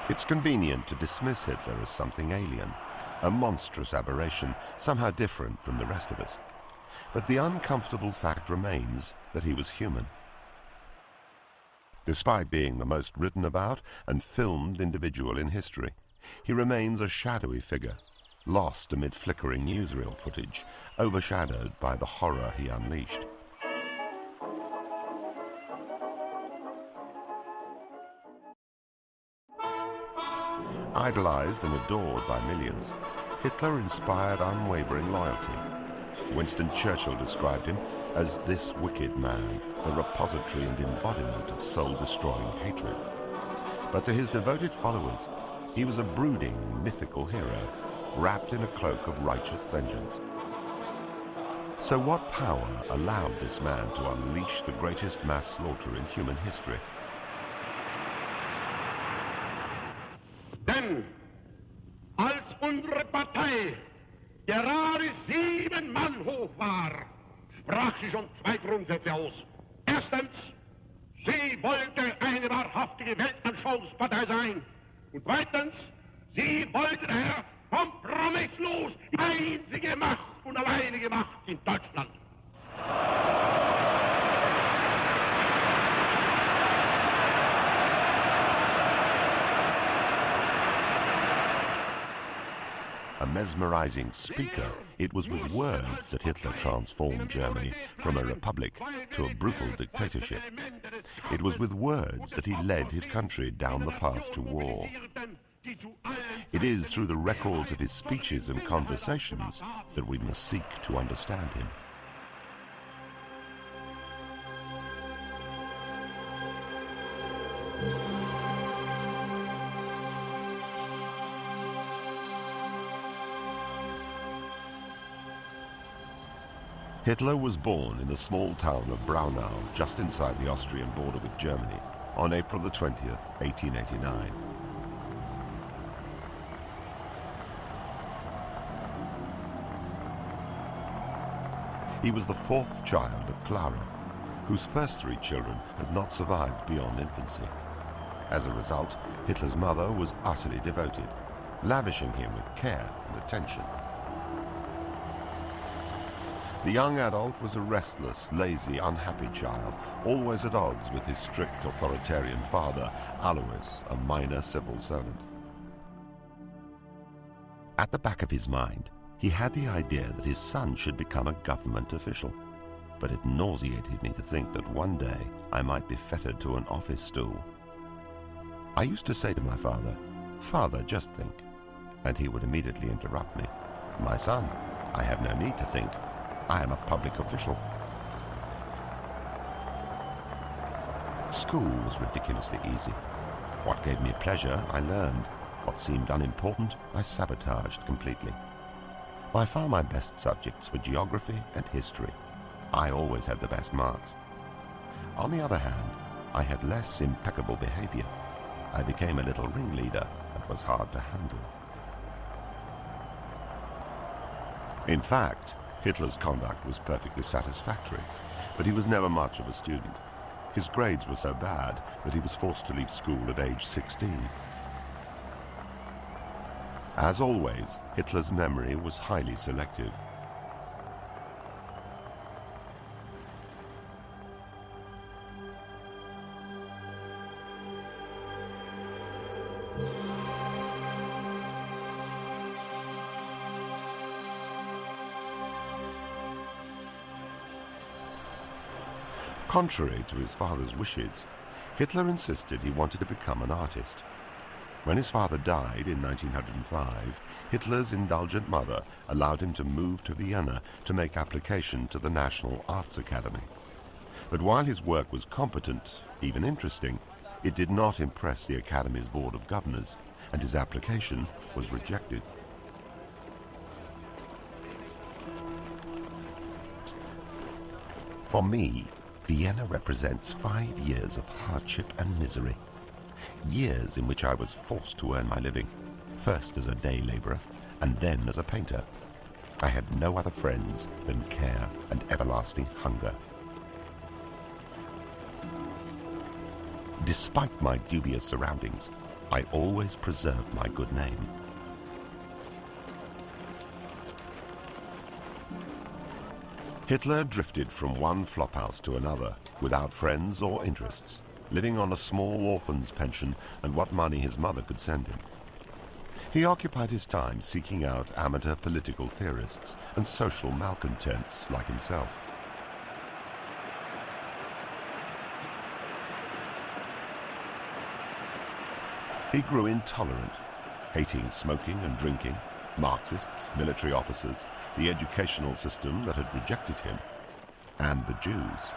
It's convenient to dismiss Hitler as something alien, a monstrous aberration, somehow different from the rest of us. But the uncomfortable fact remains that he was human. Despite being the most written about and filmed individual in history, he remains a shadowy figure, lost amid flickering newsreel footage, overshadowed by the horror he unleashed. Idolized and adored by millions, Hitler inspired unwavering loyalty. Winston Churchill described him as this wicked man, the repository and embodiment of soul-destroying hatred. But to his devoted followers, he was a brooding, mythical hero, wrapped in a cloak of righteous vengeance. So what power allowed this man to unleash the greatest mass slaughter in human history? Denn als unsere Partei gerade 7 Mann hoch war, sprach sie schon 2 Grundsätze aus. Erstens, sie wollte eine wahrhaftige Weltanschauungspartei sein. Und zweitens, sie wollte daher kompromisslos die einzige Macht und alleinige Macht in Deutschland. A mesmerizing speaker, it was with words that Hitler transformed Germany from a republic to a brutal dictatorship. It was with words that he led his country down the path to war. It is through the records of his speeches and conversations that we must seek to understand him. Hitler was born in the small town of Braunau, just inside the Austrian border with Germany, on April the 20th, 1889. He was the 4th child of Clara, whose first 3 children had not survived beyond infancy. As a result, Hitler's mother was utterly devoted, lavishing him with care and attention. The young Adolf was a restless, lazy, unhappy child, always at odds with his strict authoritarian father, Alois, a minor civil servant. At the back of his mind, he had the idea that his son should become a government official. But it nauseated me to think that one day I might be fettered to an office stool. I used to say to my father, "Father, just think." And he would immediately interrupt me. "My son, I have no need to think. I am a public official." School was ridiculously easy. What gave me pleasure, I learned. What seemed unimportant, I sabotaged completely. By far my best subjects were geography and history. I always had the best marks. On the other hand, I had less impeccable behavior. I became a little ringleader and was hard to handle. In fact, Hitler's conduct was perfectly satisfactory, but he was never much of a student. His grades were so bad that he was forced to leave school at age 16. As always, Hitler's memory was highly selective. Contrary to his father's wishes, Hitler insisted he wanted to become an artist. When his father died in 1905, Hitler's indulgent mother allowed him to move to Vienna to make application to the National Arts Academy. But while his work was competent, even interesting, it did not impress the Academy's Board of Governors, and his application was rejected. For me, Vienna represents 5 years of hardship and misery. Years in which I was forced to earn my living, first as a day laborer and then as a painter. I had no other friends than care and everlasting hunger. Despite my dubious surroundings, I always preserved my good name. Hitler drifted from one flophouse to another, without friends or interests, living on a small orphan's pension and what money his mother could send him. He occupied his time seeking out amateur political theorists and social malcontents like himself. He grew intolerant, hating smoking and drinking, Marxists, military officers, the educational system that had rejected him, and the Jews.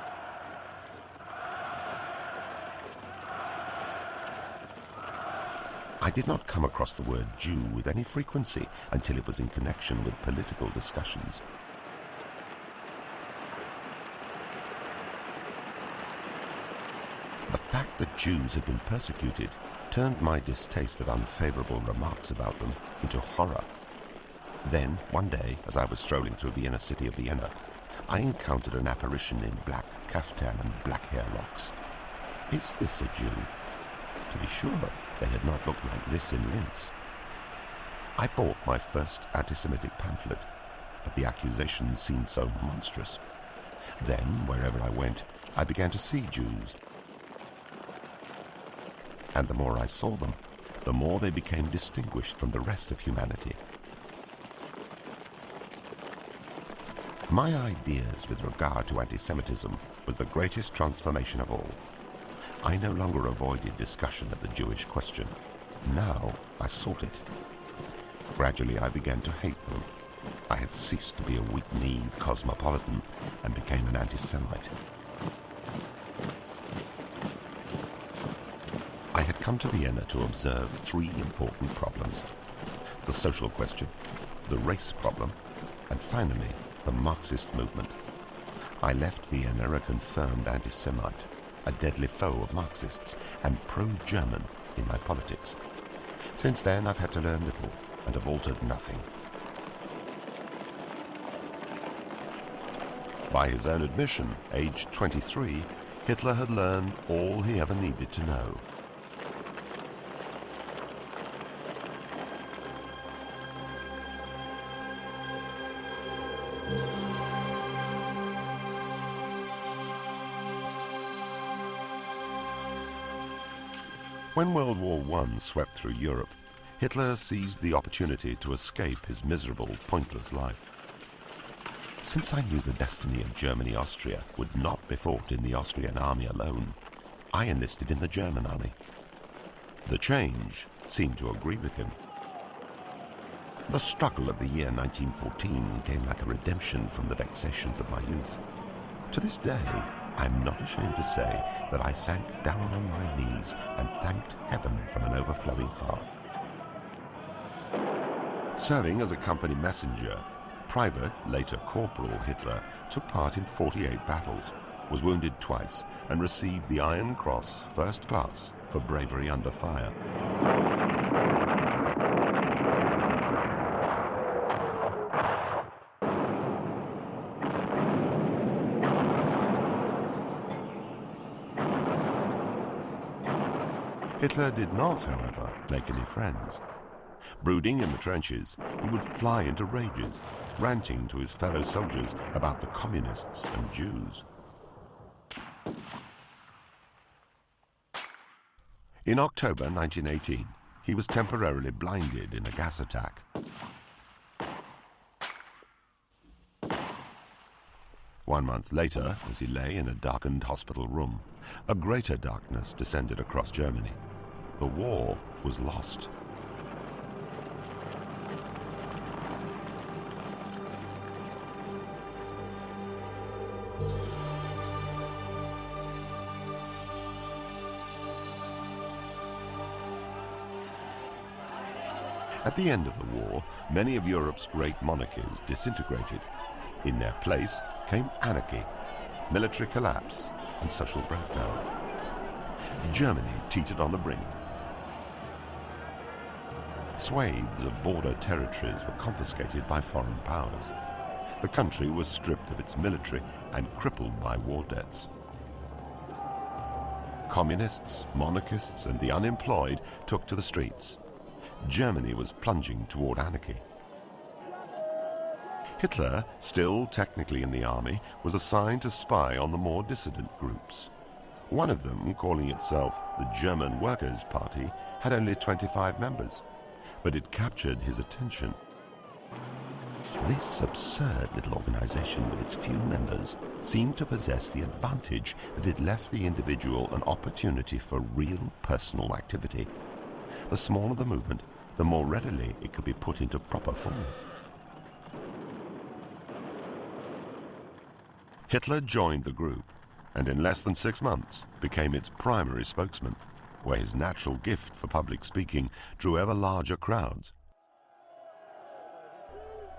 I did not come across the word Jew with any frequency until it was in connection with political discussions. The fact that Jews had been persecuted turned my distaste at unfavorable remarks about them into horror. Then, one day, as I was strolling through the inner city of Vienna, I encountered an apparition in black kaftan and black hair locks. Is this a Jew? To be sure, they had not looked like this in Linz. I bought my first anti-Semitic pamphlet, but the accusations seemed so monstrous. Then, wherever I went, I began to see Jews. And the more I saw them, the more they became distinguished from the rest of humanity. My ideas with regard to anti-Semitism was the greatest transformation of all. I no longer avoided discussion of the Jewish question. Now I sought it. Gradually I began to hate them. I had ceased to be a weak-kneed cosmopolitan and became an anti-Semite. I had come to Vienna to observe three important problems: the social question, the race problem, and finally, the Marxist movement. I left Vienna a confirmed anti-Semite, a deadly foe of Marxists, and pro-German in my politics. Since then, I've had to learn little and have altered nothing. By his own admission, aged 23, Hitler had learned all he ever needed to know. When World War I swept through Europe, Hitler seized the opportunity to escape his miserable, pointless life. Since I knew the destiny of Germany-Austria would not be fought in the Austrian army alone, I enlisted in the German army. The change seemed to agree with him. The struggle of the year 1914 came like a redemption from the vexations of my youth. To this day, I'm not ashamed to say that I sank down on my knees and thanked heaven from an overflowing heart. Serving as a company messenger, Private, later Corporal Hitler, took part in 48 battles, was wounded twice, and received the Iron Cross, First Class, for bravery under fire. Hitler did not, however, make any friends. Brooding in the trenches, he would fly into rages, ranting to his fellow soldiers about the communists and Jews. In October 1918, he was temporarily blinded in a gas attack. One month later, as he lay in a darkened hospital room, a greater darkness descended across Germany. The war was lost. At the end of the war, many of Europe's great monarchies disintegrated. In their place came anarchy, military collapse, and social breakdown. Germany teetered on the brink. Swathes of border territories were confiscated by foreign powers. The country was stripped of its military and crippled by war debts. Communists, monarchists, and the unemployed took to the streets. Germany was plunging toward anarchy. Hitler, still technically in the army, was assigned to spy on the more dissident groups. One of them, calling itself the German Workers' Party, had only 25 members, but it captured his attention. This absurd little organization with its few members seemed to possess the advantage that it left the individual an opportunity for real personal activity. The smaller the movement, the more readily it could be put into proper form. Hitler joined the group, and in less than 6 months became its primary spokesman, where his natural gift for public speaking drew ever larger crowds.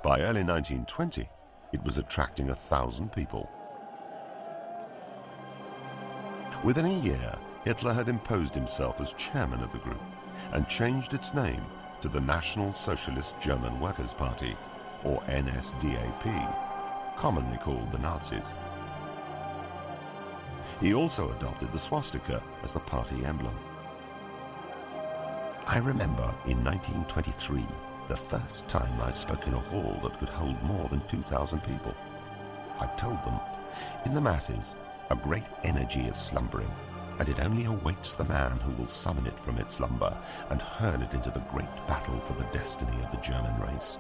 By early 1920, it was attracting 1,000 people. Within a year, Hitler had imposed himself as chairman of the group and changed its name to the National Socialist German Workers' Party, or NSDAP, commonly called the Nazis. He also adopted the swastika as the party emblem. I remember in 1923, the first time I spoke in a hall that could hold more than 2,000 people. I told them, in the masses, a great energy is slumbering, and it only awaits the man who will summon it from its slumber and hurl it into the great battle for the destiny of the German race.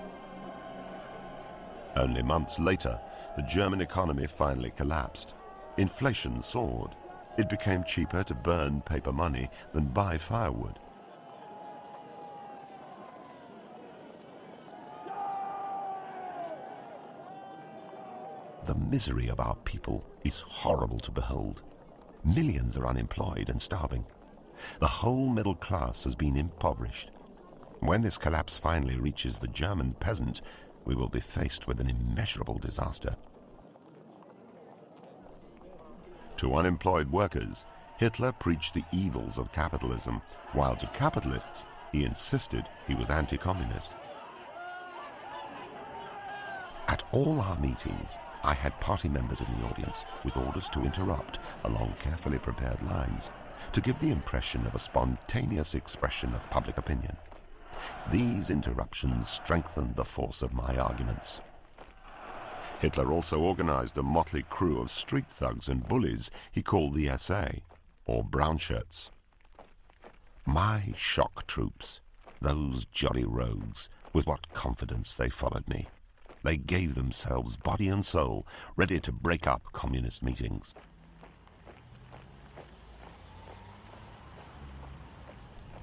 Only months later, the German economy finally collapsed. Inflation soared. It became cheaper to burn paper money than buy firewood. The misery of our people is horrible to behold. Millions are unemployed and starving. The whole middle class has been impoverished. When this collapse finally reaches the German peasant, we will be faced with an immeasurable disaster. To unemployed workers, Hitler preached the evils of capitalism, while to capitalists, he insisted he was anti-communist. At all our meetings, I had party members in the audience with orders to interrupt along carefully prepared lines to give the impression of a spontaneous expression of public opinion. These interruptions strengthened the force of my arguments. Hitler also organized a motley crew of street thugs and bullies he called the SA, or brown shirts. My shock troops, those jolly rogues, with what confidence they followed me. They gave themselves body and soul, ready to break up communist meetings.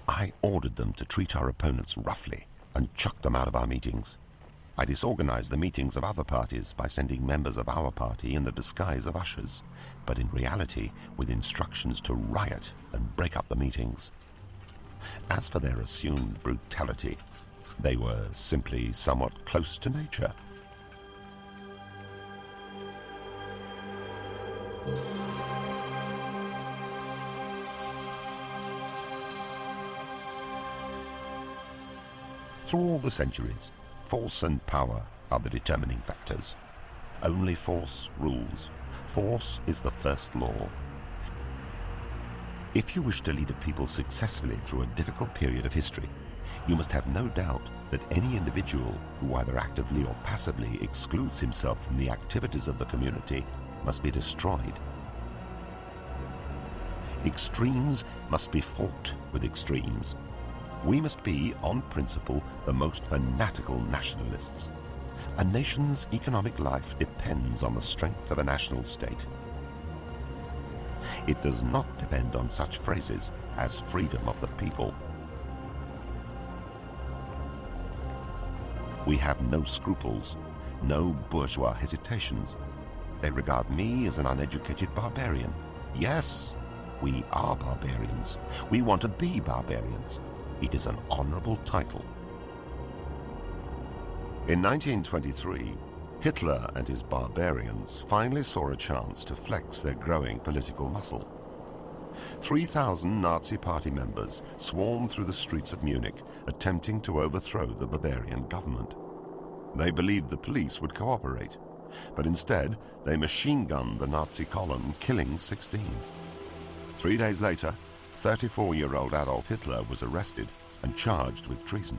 I ordered them to treat our opponents roughly and chucked them out of our meetings. I disorganized the meetings of other parties by sending members of our party in the disguise of ushers, but in reality with instructions to riot and break up the meetings. As for their assumed brutality, they were simply somewhat close to nature. Through all the centuries, force and power are the determining factors. Only force rules. Force is the first law. If you wish to lead a people successfully through a difficult period of history, you must have no doubt that any individual who either actively or passively excludes himself from the activities of the community must be destroyed. Extremes must be fought with extremes. We must be, on principle, the most fanatical nationalists. A nation's economic life depends on the strength of a national state. It does not depend on such phrases as freedom of the people. We have no scruples, no bourgeois hesitations. They regard me as an uneducated barbarian. Yes, we are barbarians. We want to be barbarians. It is an honorable title. In 1923, Hitler and his barbarians finally saw a chance to flex their growing political muscle. 3,000 Nazi party members swarmed through the streets of Munich, attempting to overthrow the Bavarian government. They believed the police would cooperate, but instead they machine-gunned the Nazi column, killing 16. 3 days later, 34-year-old Adolf Hitler was arrested and charged with treason.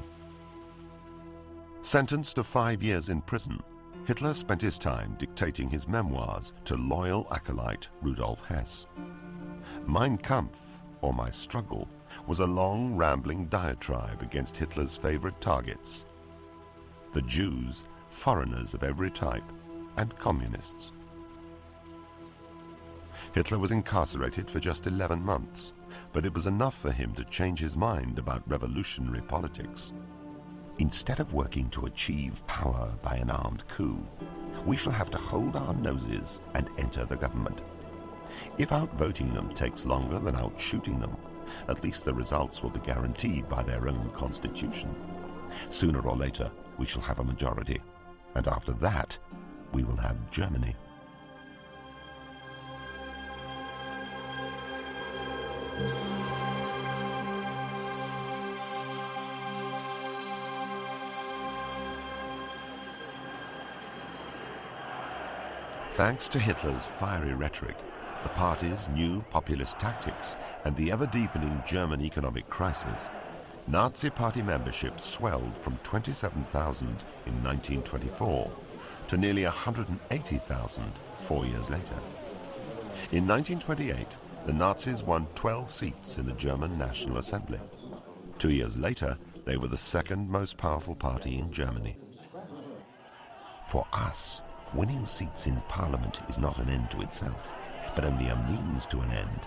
Sentenced to 5 years in prison, Hitler spent his time dictating his memoirs to loyal acolyte Rudolf Hess. Mein Kampf, or My Struggle, was a long, rambling diatribe against Hitler's favorite targets: the Jews, foreigners of every type, and communists. Hitler was incarcerated for just 11 months, but it was enough for him to change his mind about revolutionary politics. Instead of working to achieve power by an armed coup, we shall have to hold our noses and enter the government. If outvoting them takes longer than outshooting them, at least the results will be guaranteed by their own constitution. Sooner or later, we shall have a majority, and after that, we will have Germany. Thanks to Hitler's fiery rhetoric, the party's new populist tactics, and the ever-deepening German economic crisis, Nazi Party membership swelled from 27,000 in 1924 to nearly 180,000 4 years later. In 1928, the Nazis won 12 seats in the German National Assembly. 2 years later, they were the second most powerful party in Germany. For us, winning seats in Parliament is not an end to itself, but only a means to an end.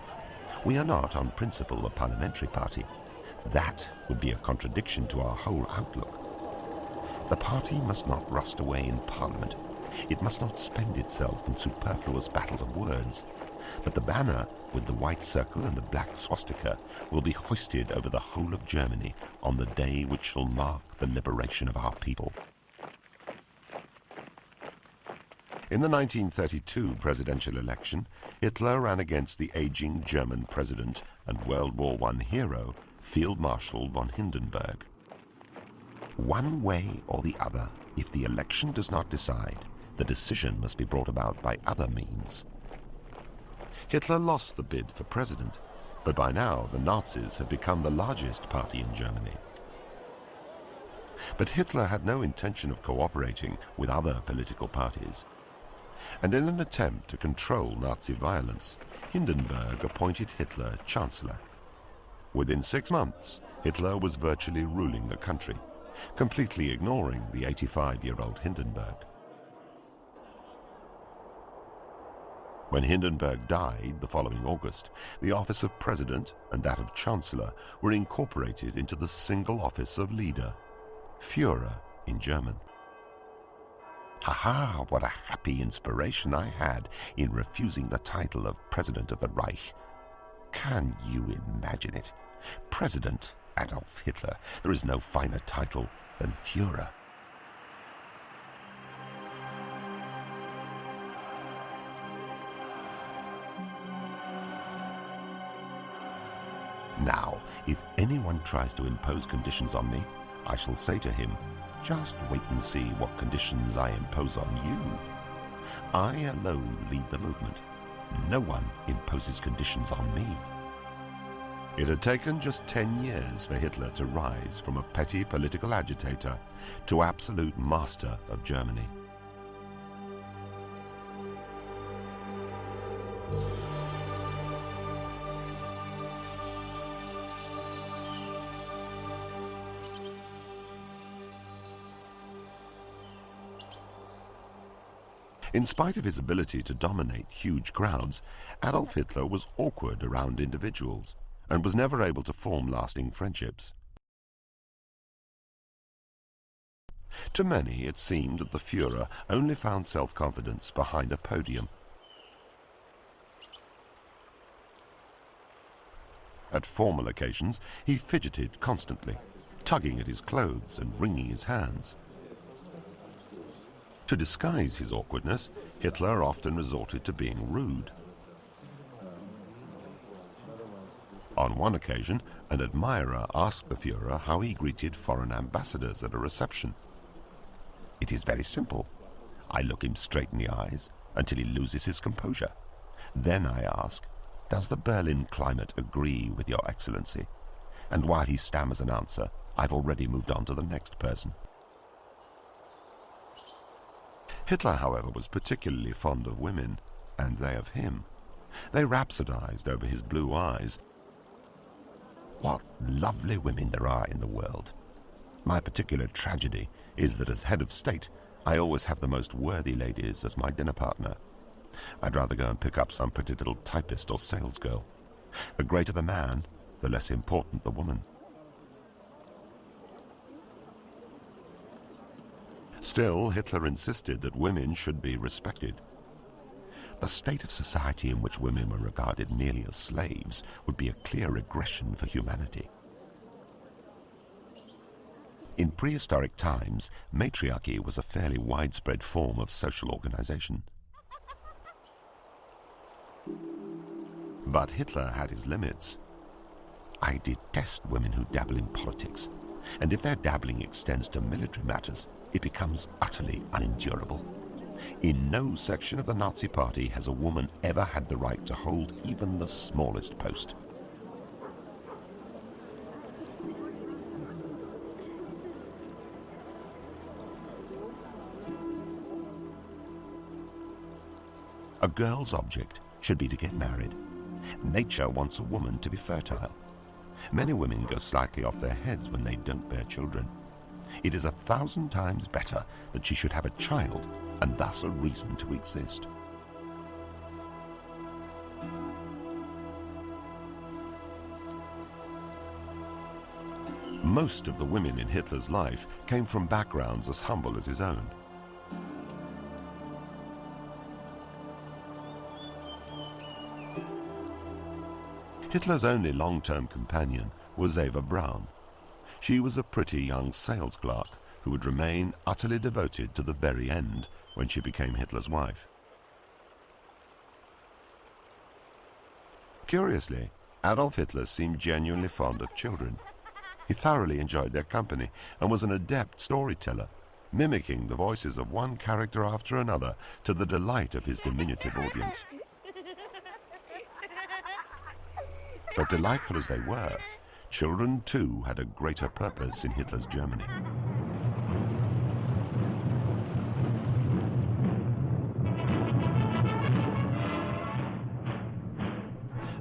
We are not, on principle, a parliamentary party. That would be a contradiction to our whole outlook. The party must not rust away in Parliament. It must not spend itself in superfluous battles of words. But the banner, with the white circle and the black swastika, will be hoisted over the whole of Germany on the day which shall mark the liberation of our people. In the 1932 presidential election, Hitler ran against the aging German president and World War I hero, Field Marshal von Hindenburg. One way or the other, if the election does not decide, the decision must be brought about by other means. Hitler lost the bid for president, but by now the Nazis had become the largest party in Germany. But Hitler had no intention of cooperating with other political parties. And in an attempt to control Nazi violence, Hindenburg appointed Hitler Chancellor. Within 6 months, Hitler was virtually ruling the country, completely ignoring the 85-year-old Hindenburg. When Hindenburg died the following August, the office of President and that of Chancellor were incorporated into the single office of leader, Führer in German. Ha-ha, what a happy inspiration I had in refusing the title of President of the Reich. Can you imagine it? President Adolf Hitler. There is no finer title than Führer. Now, if anyone tries to impose conditions on me, I shall say to him, just wait and see what conditions I impose on you. I alone lead the movement. No one imposes conditions on me. It had taken just 10 years for Hitler to rise from a petty political agitator to absolute master of Germany. In spite of his ability to dominate huge crowds, Adolf Hitler was awkward around individuals and was never able to form lasting friendships. To many, it seemed that the Führer only found self-confidence behind a podium. At formal occasions, he fidgeted constantly, tugging at his clothes and wringing his hands. To disguise his awkwardness, Hitler often resorted to being rude. On one occasion, an admirer asked the Führer how he greeted foreign ambassadors at a reception. "It is very simple. I look him straight in the eyes until he loses his composure. Then I ask, Does the Berlin climate agree with your excellency? And while he stammers an answer, I've already moved on to the next person. Hitler, however, was particularly fond of women, and they of him. They rhapsodized over his blue eyes. What lovely women there are in the world. My particular tragedy is that as head of state, I always have the most worthy ladies as my dinner partner. I'd rather go and pick up some pretty little typist or salesgirl. The greater the man, the less important the woman. Still, Hitler insisted that women should be respected. The state of society in which women were regarded merely as slaves would be a clear regression for humanity. In prehistoric times, matriarchy was a fairly widespread form of social organization. But Hitler had his limits. I detest women who dabble in politics, and if their dabbling extends to military matters, it becomes utterly unendurable. In no section of the Nazi Party has a woman ever had the right to hold even the smallest post. A girl's object should be to get married. Nature wants a woman to be fertile. Many women go slightly off their heads when they don't bear children. It is 1,000 times better that she should have a child, and thus a reason to exist. Most of the women in Hitler's life came from backgrounds as humble as his own. Hitler's only long-term companion was Eva Braun. She was a pretty young sales clerk who would remain utterly devoted to the very end when she became Hitler's wife. Curiously, Adolf Hitler seemed genuinely fond of children. He thoroughly enjoyed their company and was an adept storyteller, mimicking the voices of one character after another to the delight of his diminutive audience. But delightful as they were, children too had a greater purpose in Hitler's Germany.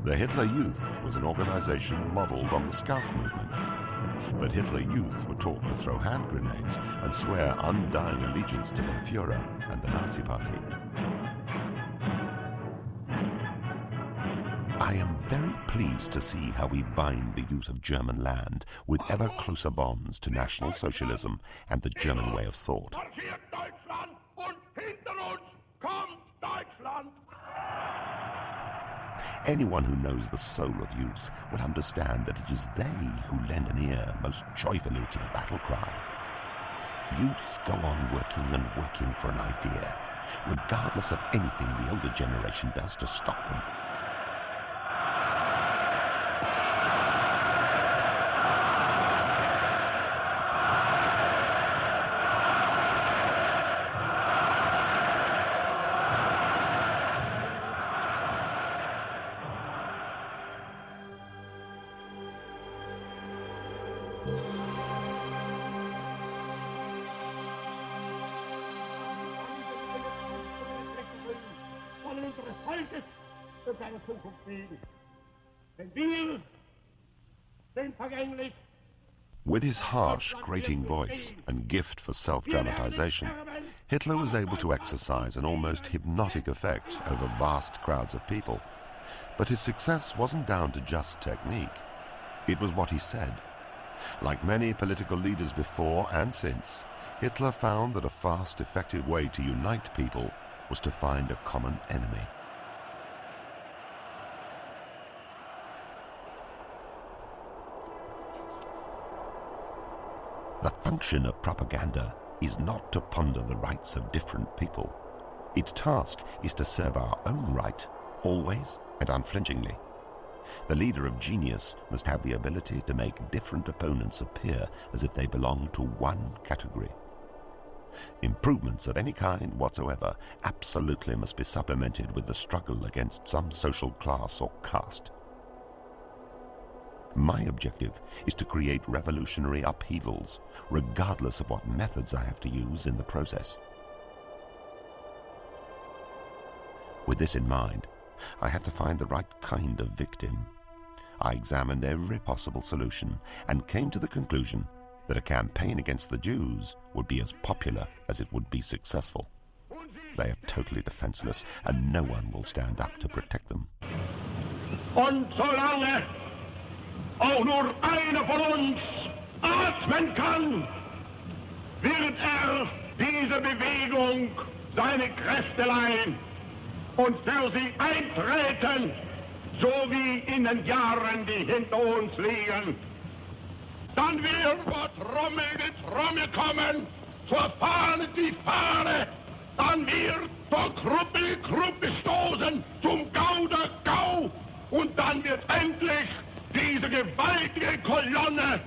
The Hitler Youth was an organization modeled on the Scout movement. But Hitler Youth were taught to throw hand grenades and swear undying allegiance to their Führer and the Nazi Party. I am very pleased to see how we bind the youth of German land with ever closer bonds to National Socialism and the German way of thought. Anyone who knows the soul of youth will understand that it is they who lend an ear most joyfully to the battle cry. Youth go on working and working for an idea, regardless of anything the older generation does to stop them. With his harsh, grating voice and gift for self-dramatization, Hitler was able to exercise an almost hypnotic effect over vast crowds of people. But his success wasn't down to just technique. It was what he said. Like many political leaders before and since, Hitler found that a fast, effective way to unite people was to find a common enemy. The function of propaganda is not to ponder the rights of different people. Its task is to serve our own right, always and unflinchingly. The leader of genius must have the ability to make different opponents appear as if they belong to one category. Improvements of any kind whatsoever absolutely must be supplemented with the struggle against some social class or caste. My objective is to create revolutionary upheavals, regardless of what methods I have to use in the process. With this in mind, I had to find the right kind of victim. I examined every possible solution and came to the conclusion that a campaign against the Jews would be as popular as it would be successful. They are totally defenseless, and no one will stand up to protect them. Und solange auch nur einer von uns atmen kann, wird diese Bewegung seine Kräfte leihen und für sie eintreten, so wie in den Jahren, die hinter uns liegen. Dann wird vor Trommel die Trommel kommen, zur Fahne die Fahne, dann wird vor Gruppe die Gruppe stoßen, zum Gau der Gau, und dann wird endlich diese gewaltige Kolonne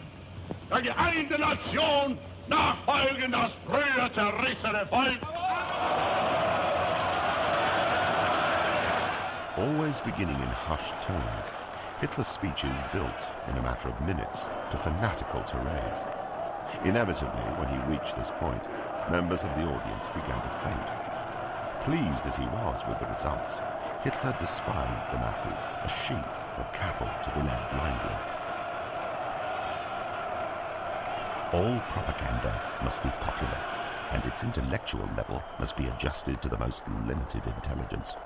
der geeinten Nation nachfolgen, das früher zerrissene Volk. Always beginning in hushed tones, Hitler's speeches built, in a matter of minutes, to fanatical tirades. Inevitably, when he reached this point, members of the audience began to faint. Pleased as he was with the results, Hitler despised the masses as sheep or cattle to be led blindly. All propaganda must be popular, and its intellectual level must be adjusted to the most limited intelligence.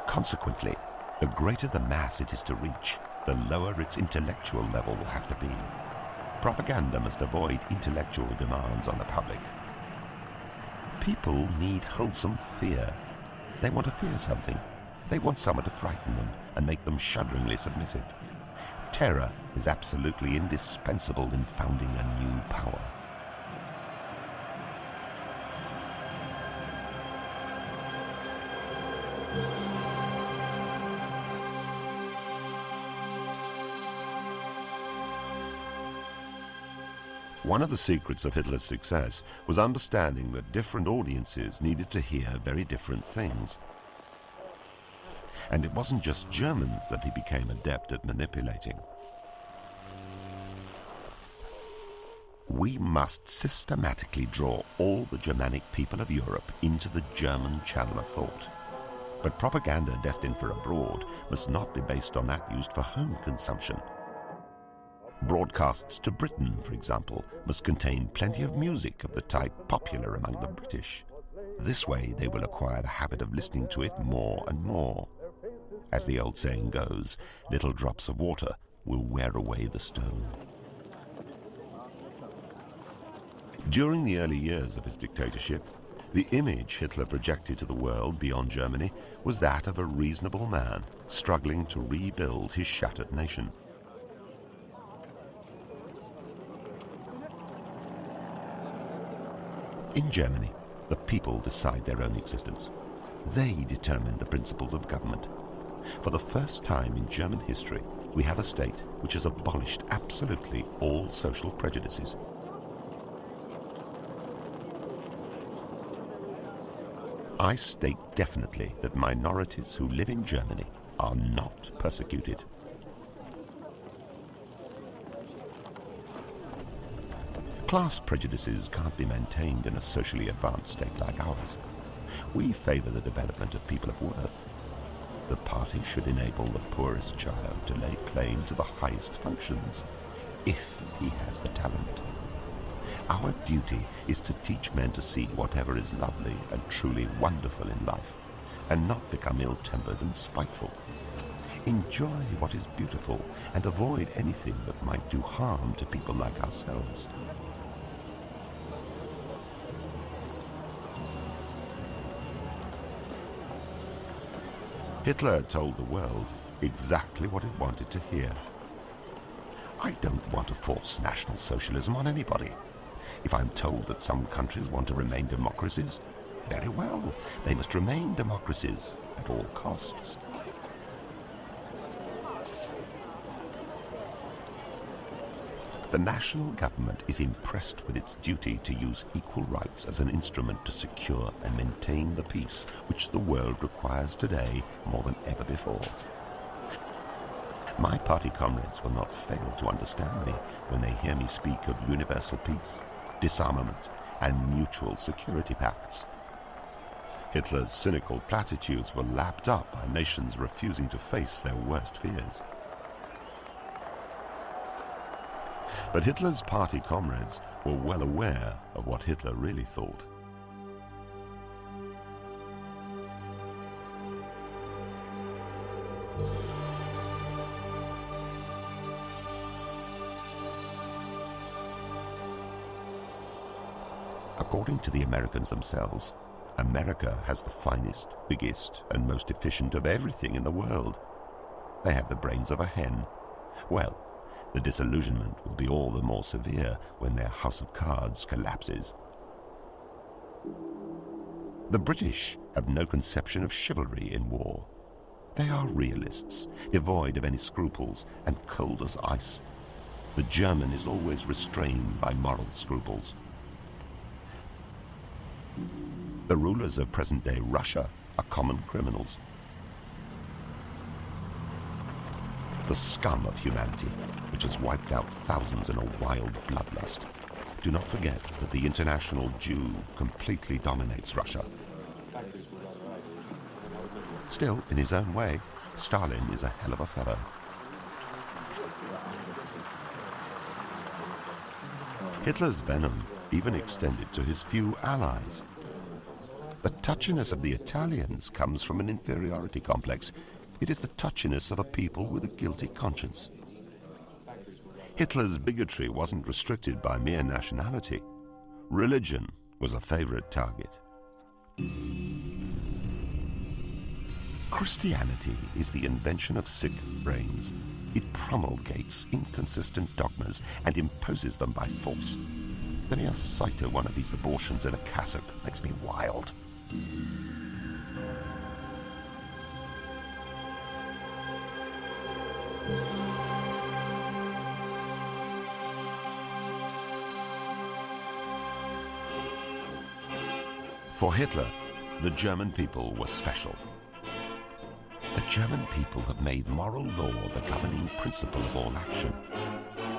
Consequently, the greater the mass it is to reach, the lower its intellectual level will have to be. Propaganda must avoid intellectual demands on the public. People need wholesome fear. They want to fear something. They want someone to frighten them and make them shudderingly submissive. Terror is absolutely indispensable in founding a new power. One of the secrets of Hitler's success was understanding that different audiences needed to hear very different things. And it wasn't just Germans that he became adept at manipulating. We must systematically draw all the Germanic people of Europe into the German channel of thought. But propaganda destined for abroad must not be based on that used for home consumption. Broadcasts to Britain, for example, must contain plenty of music of the type popular among the British. This way they will acquire the habit of listening to it more and more. As the old saying goes, little drops of water will wear away the stone. During the early years of his dictatorship, the image Hitler projected to the world beyond Germany was that of a reasonable man struggling to rebuild his shattered nation. In Germany, the people decide their own existence. They determine the principles of government. For the first time in German history, we have a state which has abolished absolutely all social prejudices. I state definitely that minorities who live in Germany are not persecuted. Class prejudices can't be maintained in a socially advanced state like ours. We favor the development of people of worth. The party should enable the poorest child to lay claim to the highest functions, if he has the talent. Our duty is to teach men to see whatever is lovely and truly wonderful in life, and not become ill-tempered and spiteful. Enjoy what is beautiful, and avoid anything that might do harm to people like ourselves. Hitler told the world exactly what it wanted to hear. I don't want to force National Socialism on anybody. If I'm told that some countries want to remain democracies, very well, they must remain democracies at all costs. The national government is impressed with its duty to use equal rights as an instrument to secure and maintain the peace which the world requires today more than ever before. My party comrades will not fail to understand me when they hear me speak of universal peace, disarmament, and mutual security pacts. Hitler's cynical platitudes were lapped up by nations refusing to face their worst fears. But Hitler's party comrades were well aware of what Hitler really thought. According to the Americans themselves, America has the finest, biggest, and most efficient of everything in the world. They have the brains of a hen. Well, the disillusionment will be all the more severe when their house of cards collapses. The British have no conception of chivalry in war. They are realists, devoid of any scruples and cold as ice. The German is always restrained by moral scruples. The rulers of present-day Russia are common criminals. The scum of humanity, which has wiped out thousands in a wild bloodlust. Do not forget that the international Jew completely dominates Russia. Still, in his own way, Stalin is a hell of a fellow. Hitler's venom even extended to his few allies. The touchiness of the Italians comes from an inferiority complex. It is the touchiness of a people with a guilty conscience. Hitler's bigotry wasn't restricted by mere nationality. Religion was a favorite target. Christianity is the invention of sick brains. It promulgates inconsistent dogmas and imposes them by force. The mere sight of one of these abortions in a cassock makes me wild. For Hitler, the German people were special. The German people have made moral law the governing principle of all action.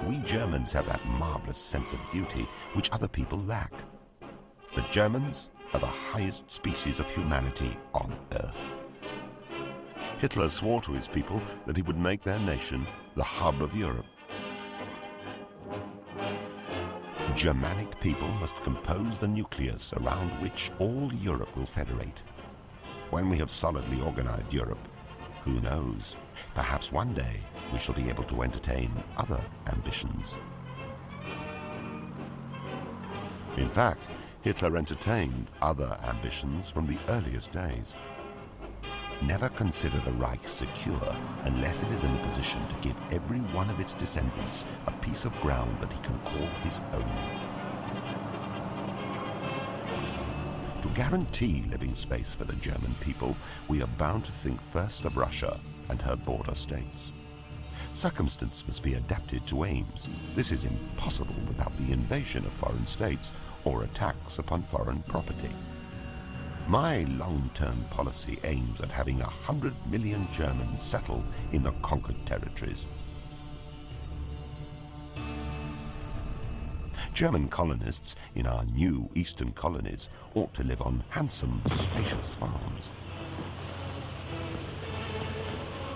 We Germans have that marvelous sense of duty which other people lack. The Germans are the highest species of humanity on earth. Hitler swore to his people that he would make their nation the hub of Europe. Germanic people must compose the nucleus around which all Europe will federate. When we have solidly organized Europe, who knows, perhaps one day we shall be able to entertain other ambitions. In fact, Hitler entertained other ambitions from the earliest days. Never consider the Reich secure unless it is in a position to give every one of its descendants a piece of ground that he can call his own. To guarantee living space for the German people, we are bound to think first of Russia and her border states. Circumstance must be adapted to aims. This is impossible without the invasion of foreign states or attacks upon foreign property. My long-term policy aims at having 100 million Germans settle in the conquered territories. German colonists in our new eastern colonies ought to live on handsome, spacious farms.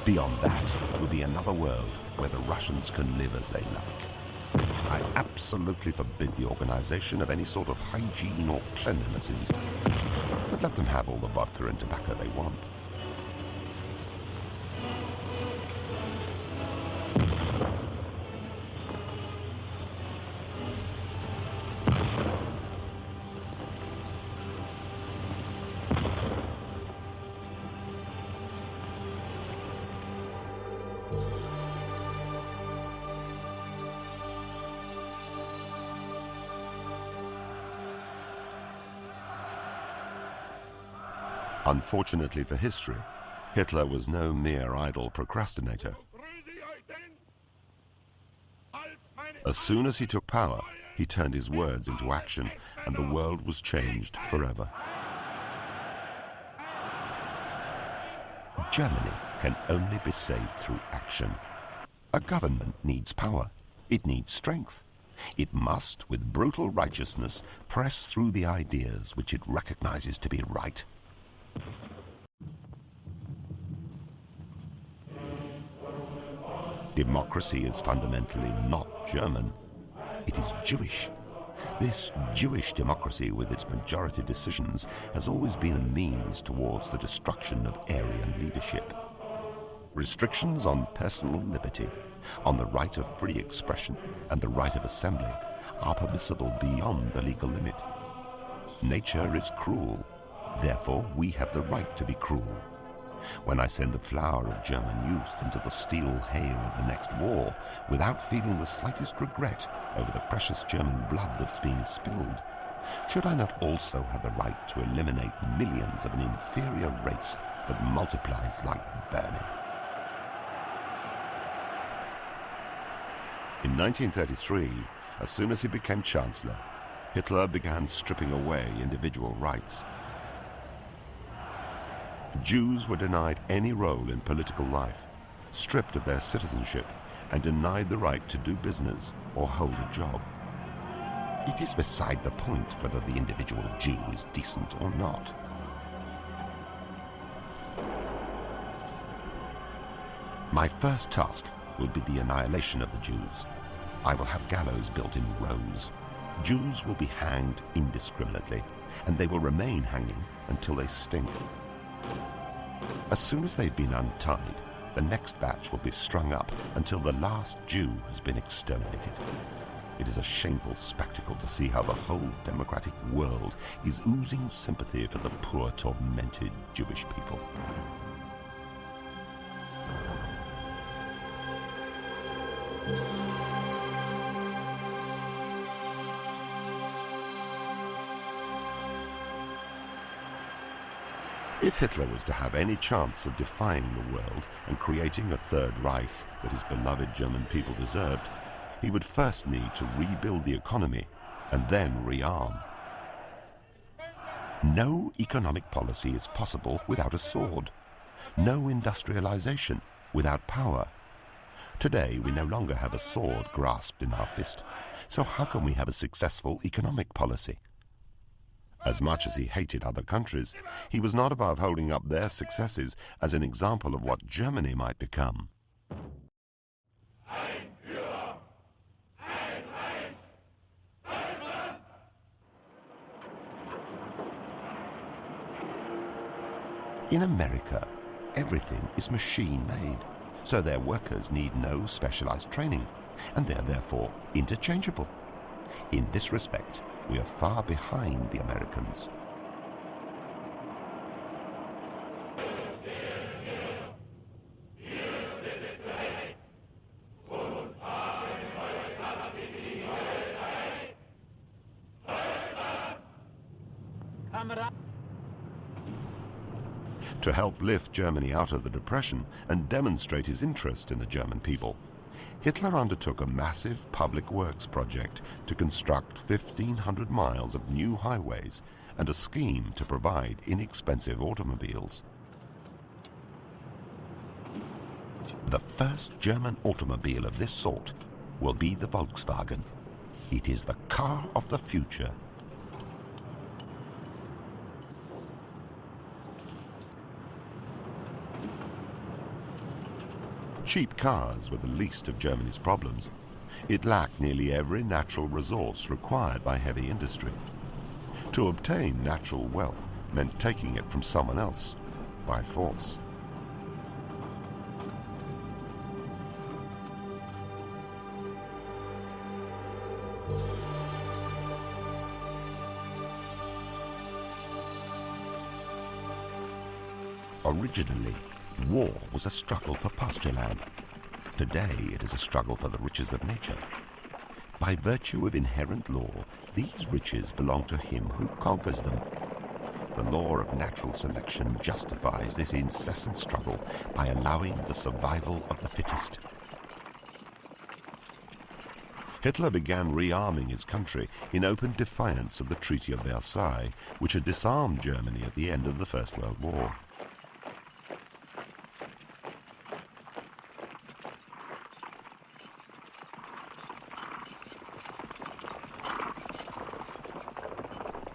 Beyond that will be another world where the Russians can live as they like. I absolutely forbid the organization of any sort of hygiene or cleanliness in this, but let them have all the vodka and tobacco they want. Unfortunately for history, Hitler was no mere idle procrastinator. As soon as he took power, he turned his words into action, and the world was changed forever. Germany can only be saved through action. A government needs power. It needs strength. It must, with brutal righteousness, press through the ideas which it recognizes to be right. Democracy is fundamentally not German. It is Jewish. This Jewish democracy, with its majority decisions, has always been a means towards the destruction of Aryan leadership. Restrictions on personal liberty, on the right of free expression and the right of assembly are permissible beyond the legal limit. Nature is cruel. Therefore, we have the right to be cruel. When I send the flower of German youth into the steel hail of the next war without feeling the slightest regret over the precious German blood that's being spilled, should I not also have the right to eliminate millions of an inferior race that multiplies like vermin? In 1933, as soon as he became Chancellor, Hitler began stripping away individual rights. Jews were denied any role in political life, stripped of their citizenship, and denied the right to do business or hold a job. It is beside the point whether the individual Jew is decent or not. My first task will be the annihilation of the Jews. I will have gallows built in rows. Jews will be hanged indiscriminately, and they will remain hanging until they stink. As soon as they've been untied, the next batch will be strung up until the last Jew has been exterminated. It is a shameful spectacle to see how the whole democratic world is oozing sympathy for the poor, tormented Jewish people. If Hitler was to have any chance of defying the world and creating a Third Reich that his beloved German people deserved, he would first need to rebuild the economy and then rearm. No economic policy is possible without a sword. No industrialization without power. Today, we no longer have a sword grasped in our fist. So how can we have a successful economic policy? As much as he hated other countries, he was not above holding up their successes as an example of what Germany might become. In America, everything is machine-made, so their workers need no specialized training, and they are therefore interchangeable. In this respect, we are far behind the Americans. To help lift Germany out of the Depression and demonstrate his interest in the German people, Hitler undertook a massive public works project to construct 1,500 miles of new highways and a scheme to provide inexpensive automobiles. The first German automobile of this sort will be the Volkswagen. It is the car of the future. Cheap cars were the least of Germany's problems. It lacked nearly every natural resource required by heavy industry. To obtain natural wealth meant taking it from someone else by force. Originally, war was a struggle for pasture land. Today, it is a struggle for the riches of nature. By virtue of inherent law, these riches belong to him who conquers them. The law of natural selection justifies this incessant struggle by allowing the survival of the fittest. Hitler began rearming his country in open defiance of the Treaty of Versailles, which had disarmed Germany at the end of the First World War.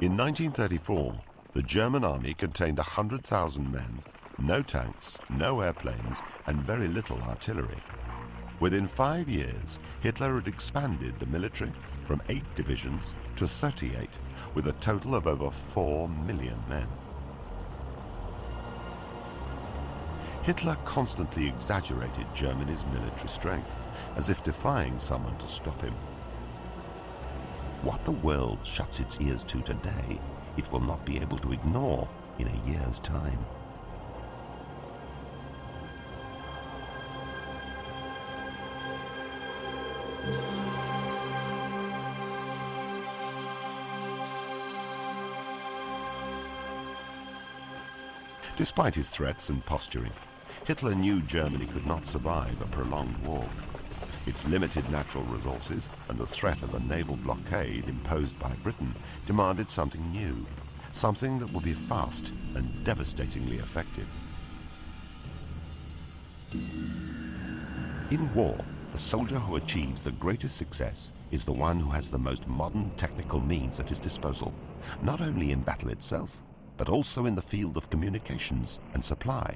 In 1934, the German army contained 100,000 men, no tanks, no airplanes, and very little artillery. Within 5 years, Hitler had expanded the military from 8 divisions to 38, with a total of over 4 million men. Hitler constantly exaggerated Germany's military strength, as if defying someone to stop him. What the world shuts its ears to today, it will not be able to ignore in a year's time. Despite his threats and posturing, Hitler knew Germany could not survive a prolonged war. Its limited natural resources and the threat of a naval blockade imposed by Britain demanded something new, something that would be fast and devastatingly effective. In war, the soldier who achieves the greatest success is the one who has the most modern technical means at his disposal, not only in battle itself, but also in the field of communications and supply.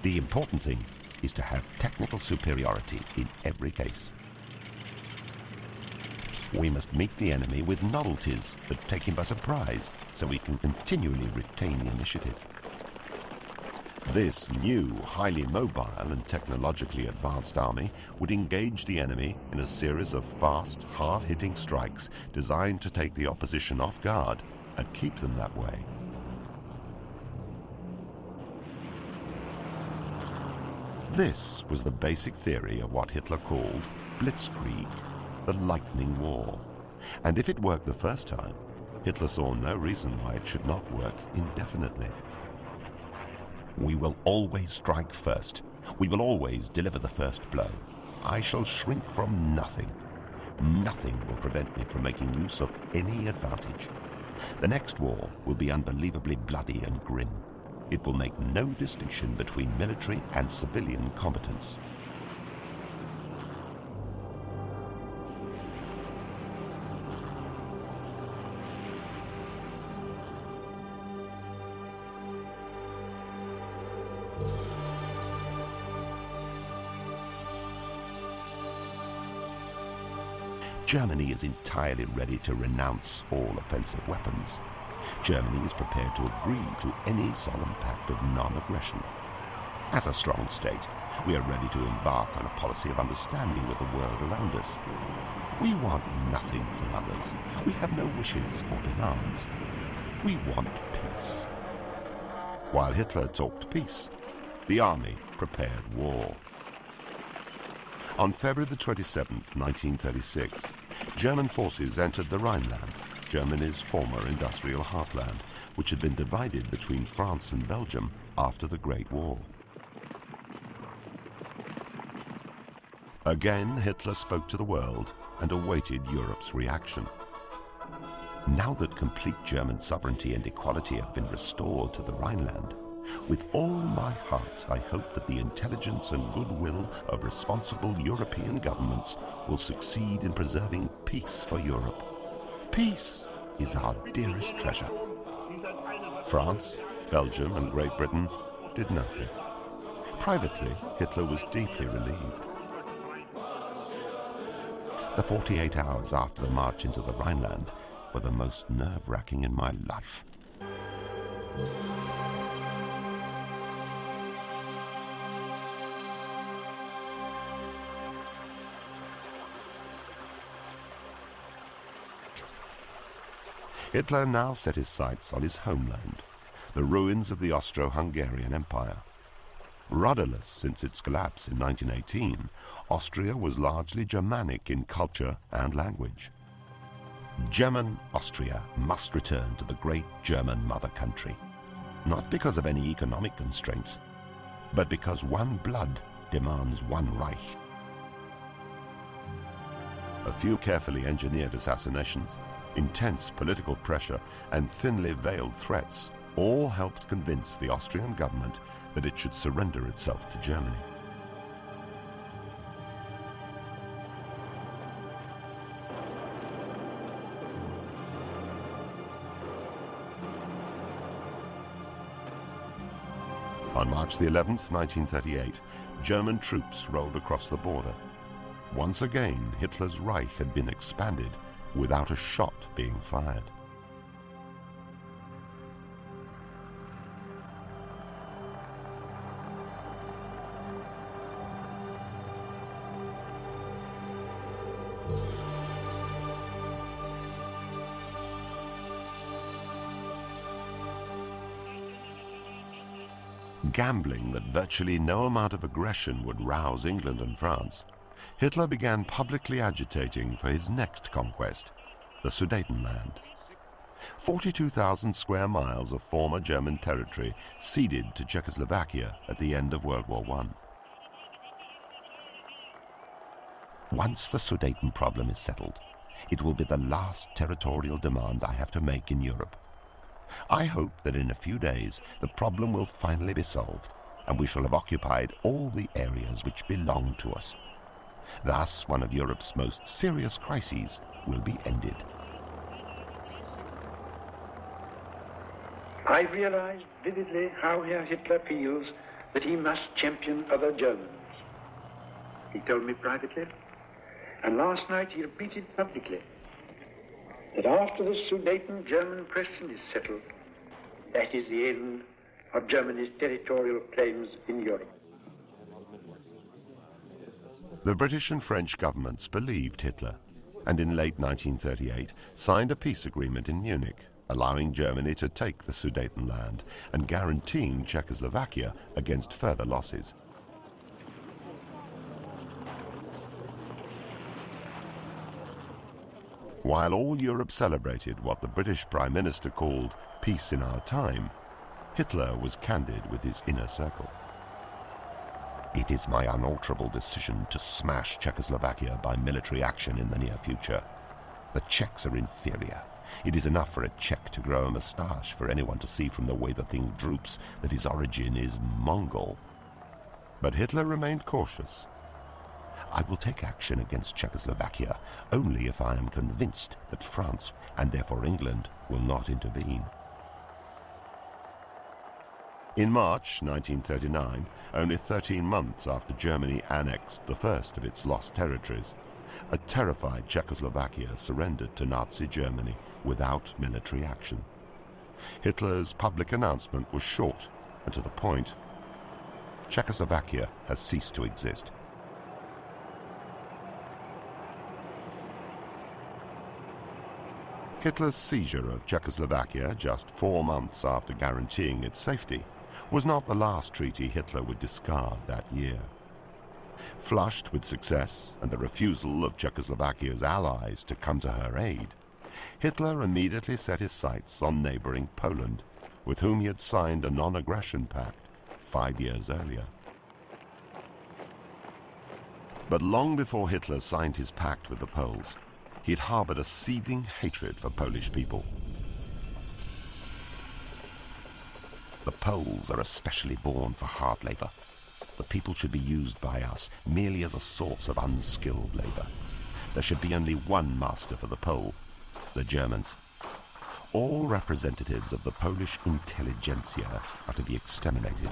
The important thing is to have technical superiority in every case. We must meet the enemy with novelties that take him by surprise, so we can continually retain the initiative. This new, highly mobile and technologically advanced army would engage the enemy in a series of fast, hard-hitting strikes designed to take the opposition off guard and keep them that way. This was the basic theory of what Hitler called Blitzkrieg, the lightning war. And if it worked the first time, Hitler saw no reason why it should not work indefinitely. We will always strike first. We will always deliver the first blow. I shall shrink from nothing. Nothing will prevent me from making use of any advantage. The next war will be unbelievably bloody and grim. It will make no distinction between military and civilian combatants. Germany is entirely ready to renounce all offensive weapons. Germany is prepared to agree to any solemn pact of non-aggression. As a strong state, we are ready to embark on a policy of understanding with the world around us. We want nothing from others. We have no wishes or demands. We want peace. While Hitler talked peace, the army prepared war. On February the 27th, 1936, German forces entered the Rhineland, Germany's former industrial heartland, which had been divided between France and Belgium after the Great War. Again, Hitler spoke to the world and awaited Europe's reaction. Now that complete German sovereignty and equality have been restored to the Rhineland, with all my heart I hope that the intelligence and goodwill of responsible European governments will succeed in preserving peace for Europe. Peace is our dearest treasure. France, Belgium, and Great Britain did nothing. Privately, Hitler was deeply relieved. The 48 hours after the march into the Rhineland were the most nerve-wracking in my life. Hitler now set his sights on his homeland, the ruins of the Austro-Hungarian Empire. Rudderless since its collapse in 1918, Austria was largely Germanic in culture and language. German Austria must return to the great German mother country, not because of any economic constraints, but because one blood demands one Reich. A few carefully engineered assassinations, intense political pressure, and thinly veiled threats all helped convince the Austrian government that it should surrender itself to Germany. On March the 11th, 1938, German troops rolled across the border. Once again, Hitler's Reich had been expanded without a shot being fired. Gambling that virtually no amount of aggression would rouse England and France, Hitler began publicly agitating for his next conquest, the Sudetenland. 42,000 square miles of former German territory ceded to Czechoslovakia at the end of World War I. Once the Sudeten problem is settled, it will be the last territorial demand I have to make in Europe. I hope that in a few days the problem will finally be solved, and we shall have occupied all the areas which belong to us. Thus, one of Europe's most serious crises will be ended. I realize vividly how Herr Hitler feels that he must champion other Germans. He told me privately, and last night he repeated publicly, that after the Sudeten-German question is settled, that is the end of Germany's territorial claims in Europe. The British and French governments believed Hitler, and in late 1938 signed a peace agreement in Munich, allowing Germany to take the Sudetenland and guaranteeing Czechoslovakia against further losses. While all Europe celebrated what the British Prime Minister called peace in our time, Hitler was candid with his inner circle. It is my unalterable decision to smash Czechoslovakia by military action in the near future. The Czechs are inferior. It is enough for a Czech to grow a moustache for anyone to see from the way the thing droops that his origin is Mongol. But Hitler remained cautious. I will take action against Czechoslovakia only if I am convinced that France, and therefore England, will not intervene. In March 1939, only 13 months after Germany annexed the first of its lost territories, a terrified Czechoslovakia surrendered to Nazi Germany without military action. Hitler's public announcement was short and to the point. Czechoslovakia has ceased to exist. Hitler's seizure of Czechoslovakia just 4 months after guaranteeing its safety was not the last treaty Hitler would discard that year. Flushed with success and the refusal of Czechoslovakia's allies to come to her aid, Hitler immediately set his sights on neighboring Poland, with whom he had signed a non-aggression pact 5 years earlier. But long before Hitler signed his pact with the Poles, he had harbored a seething hatred for Polish people. The Poles are especially born for hard labor. The people should be used by us merely as a source of unskilled labor. There should be only one master for the Pole, the Germans. All representatives of the Polish intelligentsia are to be exterminated.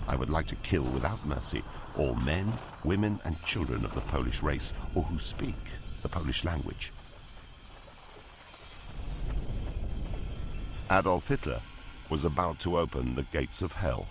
I would like to kill without mercy all men, women and children of the Polish race or who speak the Polish language. Adolf Hitler was about to open the gates of hell.